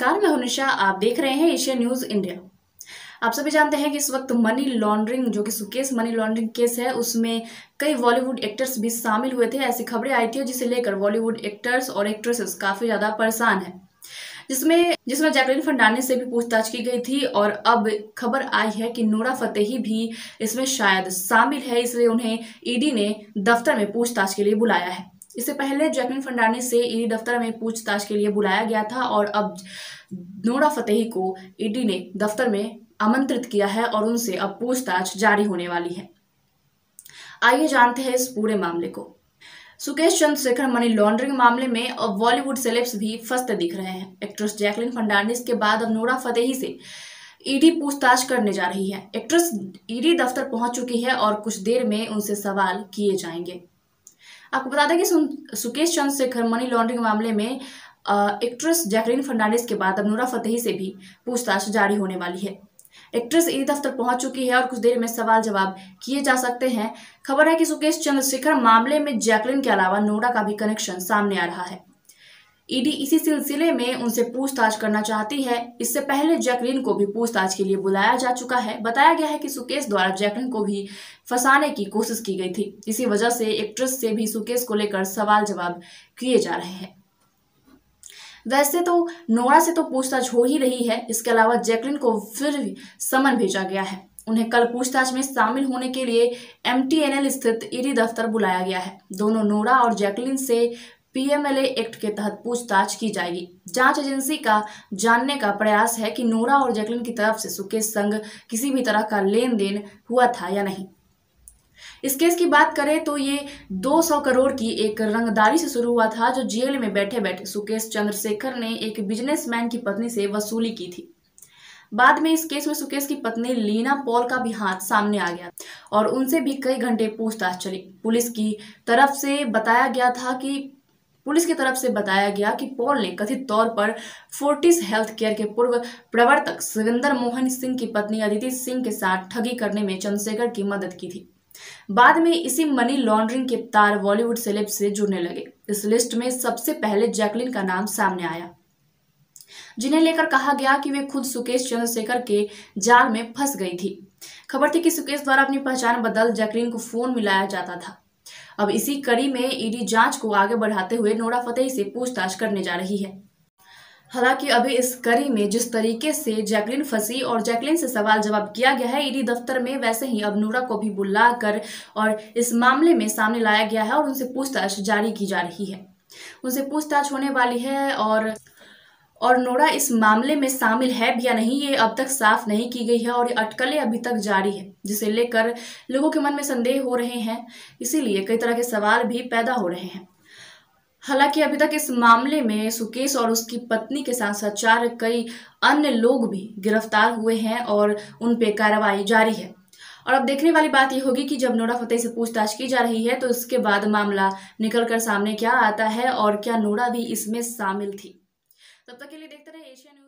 नमस्कार, मैं हूं निशा। आप देख रहे हैं एशिया न्यूज इंडिया। आप सभी जानते हैं कि इस वक्त मनी लॉन्ड्रिंग जो कि सुकेश मनी लॉन्ड्रिंग केस है, उसमें कई बॉलीवुड एक्टर्स भी शामिल हुए थे। ऐसी खबरें आई थी जिसे लेकर बॉलीवुड एक्टर्स और एक्ट्रेसेस काफी ज्यादा परेशान हैं, जिसमें जिसमें जैकलीन फर्नांडिस से भी पूछताछ की गई थी। और अब खबर आई है कि नोरा फतेही भी इसमें शायद शामिल है, इसलिए उन्हें ईडी ने दफ्तर में पूछताछ के लिए बुलाया है। इससे पहले जैकलीन फर्नांडिस से ईडी दफ्तर में पूछताछ के लिए बुलाया गया था और अब नोरा फतेही को ईडी ने दफ्तर में आमंत्रित किया है और उनसे अब पूछताछ जारी होने वाली है। आइए जानते हैं इस पूरे मामले को। सुकेश चंद्रशेखर मनी लॉन्ड्रिंग मामले में अब बॉलीवुड सेलेब्स भी फंसते दिख रहे हैं। एक्ट्रेस जैकलीन फर्नांडिस के बाद अब नोरा फतेही से ईडी पूछताछ करने जा रही है। एक्ट्रेस ईडी दफ्तर पहुंच चुकी है और कुछ देर में उनसे सवाल किए जाएंगे। आपको बता दें कि सुकेश चंद्रशेखर मनी लॉन्ड्रिंग मामले में एक्ट्रेस जैकलीन फर्नांडिस के बाद अब नोरा फतेही से भी पूछताछ जारी होने वाली है। एक्ट्रेस ईडी दफ्तर पहुंच चुकी है और कुछ देर में सवाल जवाब किए जा सकते हैं। खबर है कि सुकेश चंद्रशेखर मामले में जैकलीन के अलावा नोरा का भी कनेक्शन सामने आ रहा है। ईडी इसी सिलसिले में उनसे पूछताछ करना चाहती है। इससे पहले जैकलीन को भी पूछताछ के लिए बुलाया जा चुका है। बताया गया है कि सुकेश द्वारा जैकलीन को भी फंसाने की कोशिश की गई थी। इसी वजह से एक्ट्रेस से भी सुकेश को लेकर सवाल जवाब किए जा रहे हैं। वैसे तो नोरा से तो पूछताछ हो ही रही है, इसके अलावा जैकलीन को फिर समन भेजा गया है। उन्हें कल पूछताछ में शामिल होने के लिए MTNL स्थित ईडी दफ्तर बुलाया गया है। दोनों नोरा और जैकलीन से PMLA एक्ट के तहत पूछताछ की जाएगी। जांच एजेंसी का जानने का प्रयास है कि नोरा और जैकलीन की तरफ से सुकेश संग किसी भी तरह का लेन देन हुआ था या नहीं। इस केस की बात करें तो ये 200 करोड़ की एक रंगदारी से शुरू हुआ था, जो जेल में बैठे बैठे सुकेश चंद्रशेखर ने एक बिजनेसमैन की पत्नी से वसूली की थी। बाद में इस केस में सुकेश की पत्नी लीना पॉल का भी हाथ सामने आ गया और उनसे भी कई घंटे पूछताछ चली। पुलिस की तरफ से बताया गया कि पॉल ने कथित तौर पर फोर्टिस हेल्थ केयर के पूर्व प्रवर्तक सुरेंद्र मोहन सिंह की पत्नी अदिति सिंह के साथ ठगी करने में चंद्रशेखर की मदद की थी। बाद में इसी मनी लॉन्ड्रिंग के तार बॉलीवुड सेलेब से जुड़ने लगे। इस लिस्ट में सबसे पहले जैकलीन का नाम सामने आया, जिन्हें लेकर कहा गया कि वे खुद सुकेश चंद्रशेखर के जाल में फंस गई थी। खबर थी कि सुकेश द्वारा अपनी पहचान बदल जैकलीन को फोन मिलाया जाता था। अब इसी कड़ी में ईडी जांच को आगे बढ़ाते हुए नोरा फतेही से पूछताछ करने जा रही है। हालांकि अभी इस कड़ी में जिस तरीके से जैकलीन फंसी और जैकलीन से सवाल जवाब किया गया है ईडी दफ्तर में, वैसे ही अब नोरा को भी बुलाकर और इस मामले में सामने लाया गया है और उनसे पूछताछ जारी की जा रही है। उनसे पूछताछ होने वाली है और नोरा इस मामले में शामिल है भी या नहीं, ये अब तक साफ नहीं की गई है और ये अटकलें अभी तक जारी है, जिसे लेकर लोगों के मन में संदेह हो रहे हैं। इसीलिए कई तरह के सवाल भी पैदा हो रहे हैं। हालांकि अभी तक इस मामले में सुकेश और उसकी पत्नी के साथ साथ कई अन्य लोग भी गिरफ्तार हुए हैं और उन पे कार्रवाई जारी है। और अब देखने वाली बात यह होगी कि जब नोरा फतेही से पूछताछ की जा रही है तो इसके बाद मामला निकलकर सामने क्या आता है और क्या नोरा भी इसमें शामिल थी। तब तक के लिए देखते रहे एशिया न्यूज।